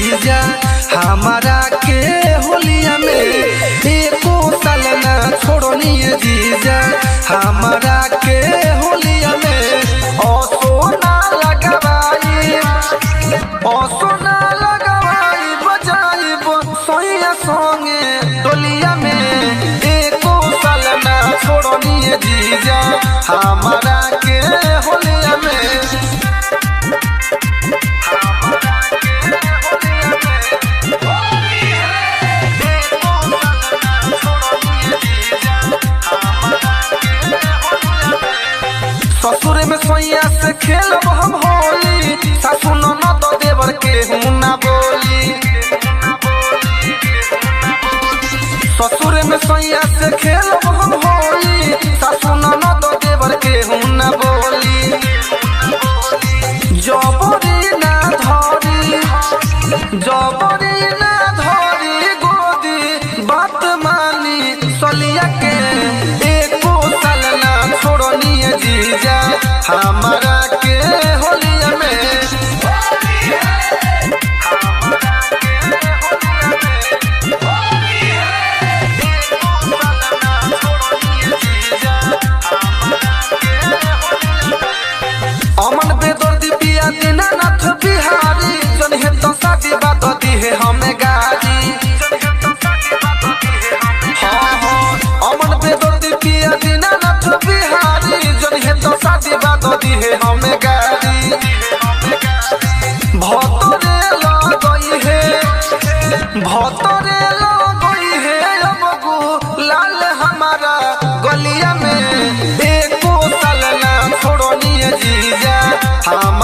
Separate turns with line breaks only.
जीजा हमारा के होलिया में एको साल ना छोड़नी जीजा हमारा के होलिया में सोना लगवाई बजाई सोया संगे डोलिया में एको साल ना छोड़नी जीजा हमारा के होलिया में ससुर में सोया से खेलब हम होली सासु ननद देवर के हुना बोली ससुर में सोया से खेलब हम होली सासु ननद देवर के हुना बोली जबरी ना धरी गोदी बात मानी सलिया के एको साल ना छोड़नी जीजा हमारा के होलिया में अमन बेदर्दी पिया दीनानाथ बिहारी जन है तो शादी बात दी है हमें गाड़ी अमन बेदर्दी पिया दीनानाथ बिहारी जन है तो शादी बात दी है हमें गाड़ी भतरे लगई है अब लाल हमारा गलिया में एको साल ना छोड़नी जीजा हम